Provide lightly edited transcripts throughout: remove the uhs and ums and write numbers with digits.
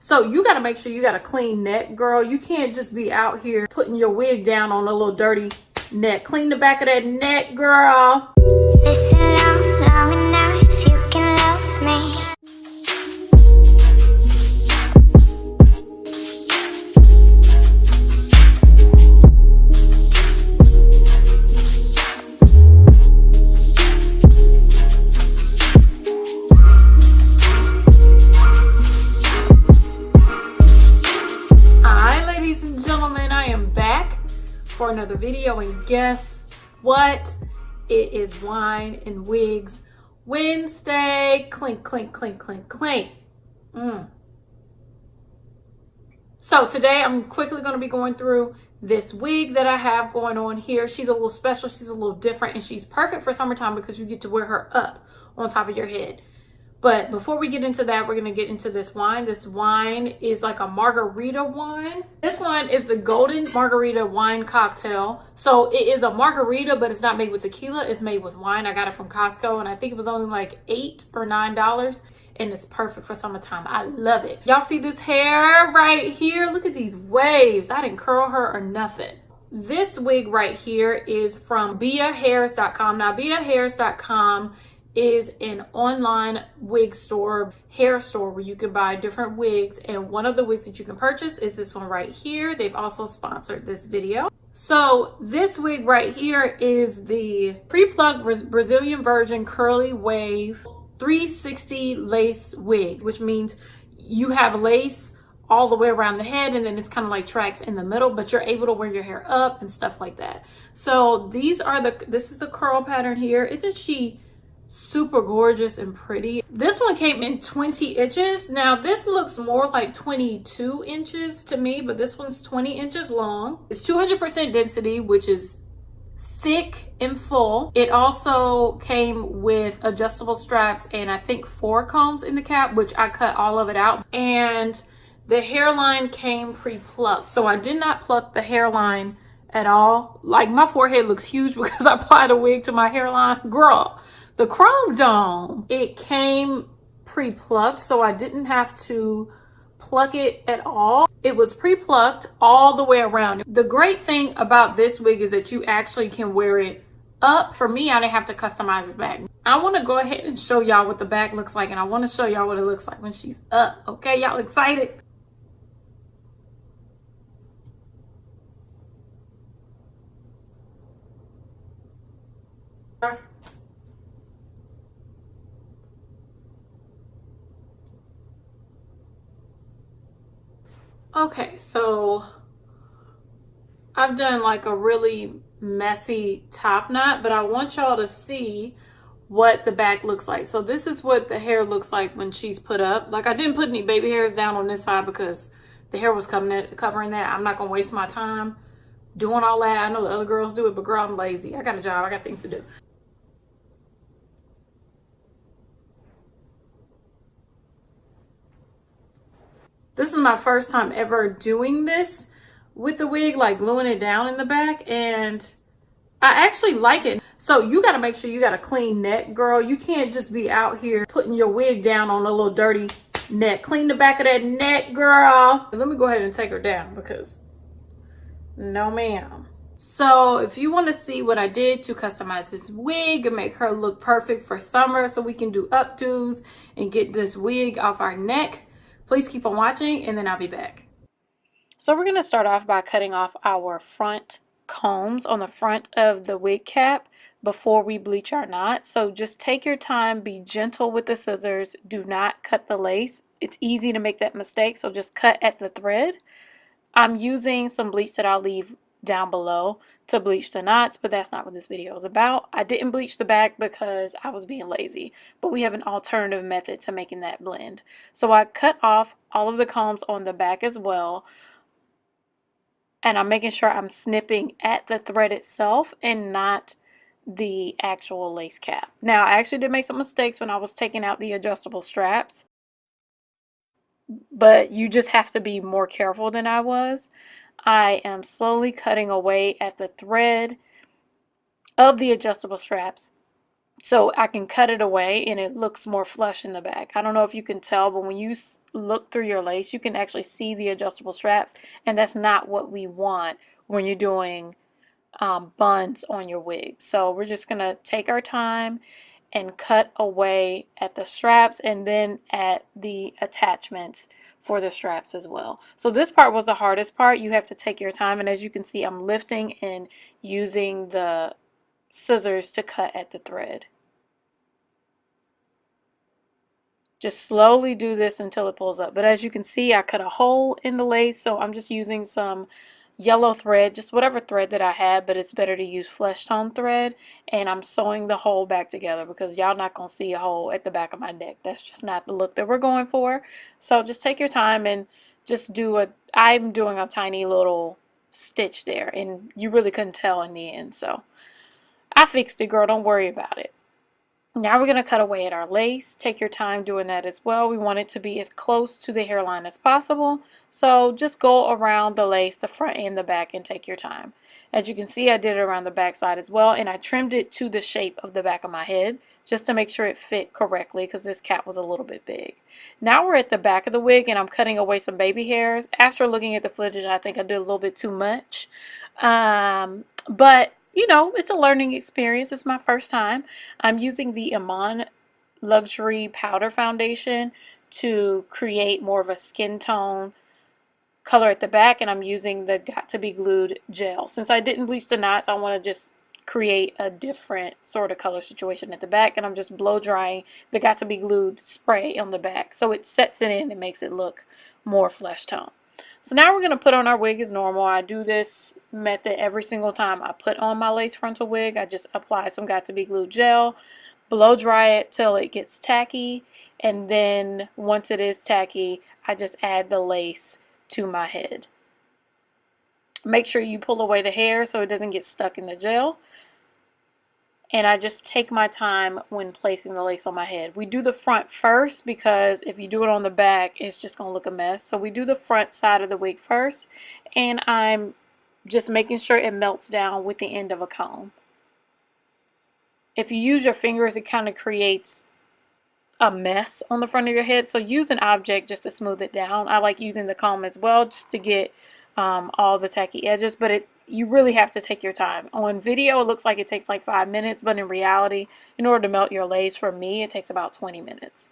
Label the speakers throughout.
Speaker 1: So you got to make sure you got a clean neck, girl. You can't just be out here putting your wig down on a little dirty neck. Clean the back of that neck, girl.
Speaker 2: Listen long enough, you can love me.
Speaker 1: Hi, ladies and gentlemen, I am back for another video, and guess what? It is Wine and Wigs Wednesday. Clink, clink, clink, clink, clink. So today I'm quickly going to be going through this wig that I have going on here. She's a little special, she's a little different, and she's perfect for summertime because you get to wear her up on top of your head. But before we get into that, we're going to get into this wine. This wine is like a margarita wine. This one is the Golden Margarita Wine Cocktail. So it is a margarita, but it's not made with tequila. It's made with wine. I got it from Costco, and I think it was only like $8 or $9. And it's perfect for summertime. I love it. Y'all see this hair right here? Look at these waves. I didn't curl her or nothing. This wig right here is from BiaHairs.com. Now, BiaHairs.com is an online wig store, hair store, where you can buy different wigs, and one of the wigs that you can purchase is this one right here. They've also sponsored this video. So this wig right here is the pre-plucked Brazilian Virgin Curly Wave 360 lace wig, which means you have lace all the way around the head, and then it's kind of like tracks in the middle, but you're able to wear your hair up and stuff like that. So this is the curl pattern here. Isn't she super gorgeous and pretty? This one came in 20 inches. Now this looks more like 22 inches to me, but this one's 20 inches long. It's 200% density, which is thick and full. It also came with adjustable straps and I think 4 combs in the cap, which I cut all of it out. And the hairline came pre-plucked, so I did not pluck the hairline at all. Like, my forehead looks huge because I applied a wig to my hairline. Girl, the chrome dome, it came pre-plucked, so I didn't have to pluck it at all. It was pre-plucked all the way around. The great thing about this wig is that you actually can wear it up. For me, I didn't have to customize the back. I want to go ahead and show y'all what the back looks like, and I want to show y'all what it looks like when she's up. Okay, y'all excited? Okay, so I've done like a really messy top knot, but I want y'all to see what the back looks like. So this is what the hair looks like when she's put up. Like, I didn't put any baby hairs down on this side because the hair was covering that. I'm not gonna waste my time doing all that. I know the other girls do it, but girl, I'm lazy. I got a job, I got things to do. This is my first time ever doing this with the wig, like gluing it down in the back, and I actually like it. So you got to make sure you got a clean neck, girl. You can't just be out here putting your wig down on a little dirty neck. Clean the back of that neck, girl. Let me go ahead and take her down because no ma'am. So if you want to see what I did to customize this wig and make her look perfect for summer so we can do updos and get this wig off our neck, please keep on watching, and then I'll be back. So we're going to start off by cutting off our front combs on the front of the wig cap before we bleach our knot. So just take your time, be gentle with the scissors, do not cut the lace. It's easy to make that mistake, so just cut at the thread. I'm using some bleach that I'll leave down below to bleach the knots, but that's not what this video is about. I didn't bleach the back because I was being lazy, but we have an alternative method to making that blend. So I cut off all of the combs on the back as well, and I'm making sure I'm snipping at the thread itself and not the actual lace cap. Now, I actually did make some mistakes when I was taking out the adjustable straps, but you just have to be more careful than I was. I am slowly cutting away at the thread of the adjustable straps so I can cut it away and it looks more flush in the back. I don't know if you can tell, but when you look through your lace, you can actually see the adjustable straps, and that's not what we want when you're doing buns on your wig. So we're just gonna take our time and cut away at the straps and then at the attachments for the straps as well. So this part was the hardest part. You have to take your time, and as you can see, I'm lifting and using the scissors to cut at the thread. Just slowly do this until it pulls up. But as you can see, I cut a hole in the lace, so I'm just using some yellow thread, just whatever thread that I had, but it's better to use flesh tone thread, and I'm sewing the hole back together because y'all not gonna see a hole at the back of my neck. That's just not the look that we're going for. So just take your time and just I'm doing a tiny little stitch there, and you really couldn't tell in the end, so I fixed it, girl, don't worry about it. Now we're going to cut away at our lace. Take your time doing that as well. We want it to be as close to the hairline as possible. So just go around the lace, the front and the back, and take your time. As you can see, I did it around the back side as well, and I trimmed it to the shape of the back of my head just to make sure it fit correctly because this cap was a little bit big. Now we're at the back of the wig, and I'm cutting away some baby hairs. After looking at the footage, I think I did a little bit too much. But you know, it's a learning experience. It's my first time. I'm using the Iman Luxury Powder Foundation to create more of a skin tone color at the back, and I'm using the Got to Be Glued gel. Since I didn't bleach the knots, I want to just create a different sort of color situation at the back, and I'm just blow drying the Got to Be Glued spray on the back so it sets it in and makes it look more flesh tone. So now we're going to put on our wig as normal. I do this method every single time I put on my lace frontal wig. I just apply some Got to Be Glued gel, blow dry it till it gets tacky, and then once it is tacky, I just add the lace to my head. Make sure you pull away the hair so it doesn't get stuck in the gel. And I just take my time when placing the lace on my head. We do the front first because if you do it on the back, it's just going to look a mess. So we do the front side of the wig first, and I'm just making sure it melts down with the end of a comb. If you use your fingers, it kind of creates a mess on the front of your head, so use an object just to smooth it down. I like using the comb as well just to get all the tacky edges, but you really have to take your time. On video it looks like it takes like 5 minutes, but in reality, in order to melt your lace, for me it takes about 20 minutes.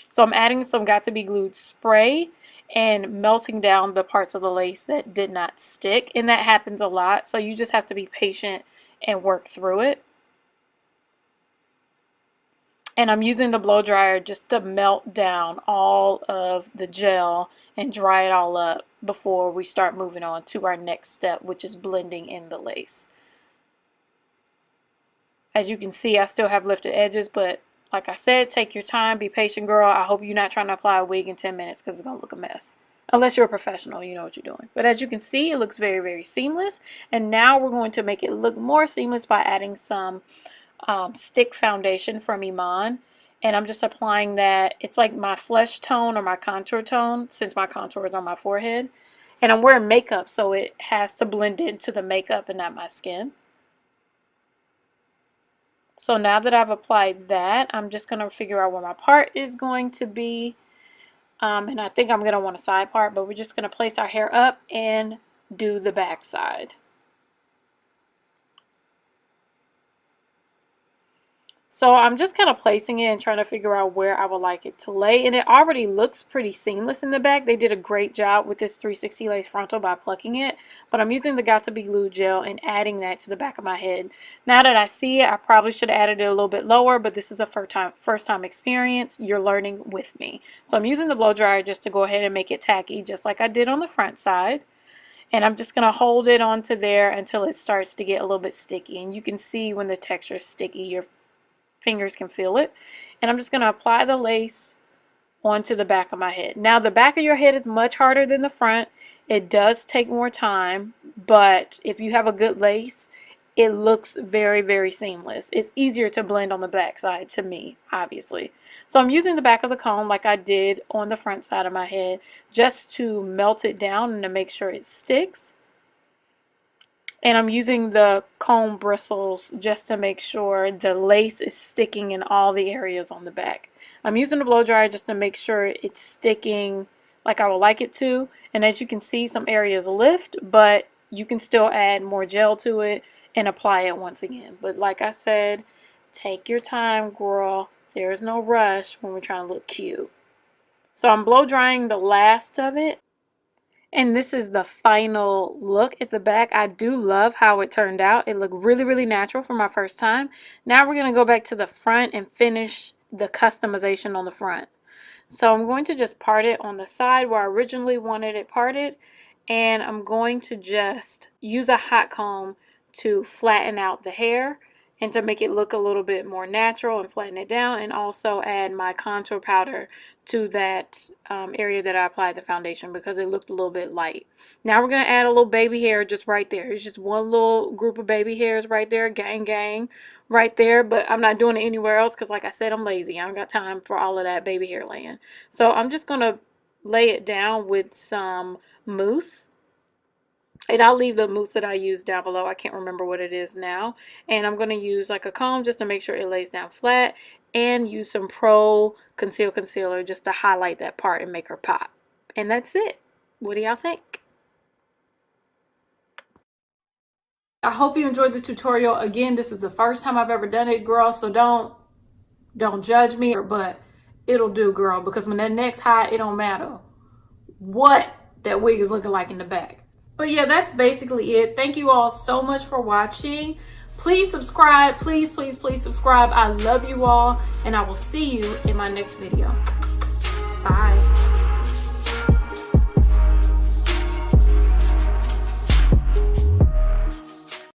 Speaker 1: So I'm adding some Got to Be Glued spray and melting down the parts of the lace that did not stick, and that happens a lot, so you just have to be patient and work through it. And I'm using the blow dryer just to melt down all of the gel and dry it all up before we start moving on to our next step, which is blending in the lace. As you can see, I still have lifted edges, but like I said, take your time, be patient, girl. I hope you're not trying to apply a wig in 10 minutes because it's going to look a mess. Unless you're a professional, you know what you're doing. But as you can see, it looks very, very seamless. And now we're going to make it look more seamless by adding some stick foundation from Iman, and I'm just applying that. It's like my flesh tone or my contour tone, since my contour is on my forehead, and I'm wearing makeup, so it has to blend into the makeup and not my skin. So now that I've applied that, I'm just going to figure out where my part is going to be, and I think I'm going to want a side part, but we're just going to place our hair up and do the back side. So I'm just kind of placing it and trying to figure out where I would like it to lay. And it already looks pretty seamless in the back. They did a great job with this 360 lace frontal by plucking it. But I'm using the Got to Be Glued gel and adding that to the back of my head. Now that I see it, I probably should have added it a little bit lower, but this is a first time experience. You're learning with me. So I'm using the blow dryer just to go ahead and make it tacky, just like I did on the front side. And I'm just going to hold it onto there until it starts to get a little bit sticky. And you can see when the texture is sticky, your fingers can feel it. And I'm just going to apply the lace onto the back of my head. Now the back of your head is much harder than the front. It does take more time, but if you have a good lace, it looks very, very seamless. It's easier to blend on the back side to me, obviously. So I'm using the back of the comb like I did on the front side of my head just to melt it down and to make sure it sticks. And I'm using the comb bristles just to make sure the lace is sticking in all the areas on the back. I'm using the blow dryer just to make sure it's sticking like I would like it to. And as you can see, some areas lift, but you can still add more gel to it and apply it once again. But like I said, take your time, girl. There's no rush when we're trying to look cute. So I'm blow drying the last of it. And this is the final look at the back. I do love how it turned out. It looked really, really natural for my first time. Now we're going to go back to the front and finish the customization on the front. So I'm going to just part it on the side where I originally wanted it parted. And I'm going to just use a hot comb to flatten out the hair and to make it look a little bit more natural and flatten it down, and also add my contour powder to that area that I applied the foundation because it looked a little bit light. Now we're going to add a little baby hair just right there. It's just one little group of baby hairs right there, gang right there, but I'm not doing it anywhere else because like I said, I'm lazy. I don't got time for all of that baby hair laying. So I'm just going to lay it down with some mousse. And I'll leave the mousse that I used down below. I can't remember what it is now. And I'm going to use like a comb just to make sure it lays down flat. And use some Pro Conceal Concealer just to highlight that part and make her pop. And that's it. What do y'all think? I hope you enjoyed the tutorial. Again, this is the first time I've ever done it, girl. So don't judge me. But it'll do, girl. Because when that neck's high, it don't matter what that wig is looking like in the back. But yeah, that's basically it. Thank you all so much for watching. Please subscribe. Please, please, please subscribe. I love you all. And I will see you in my next video. Bye.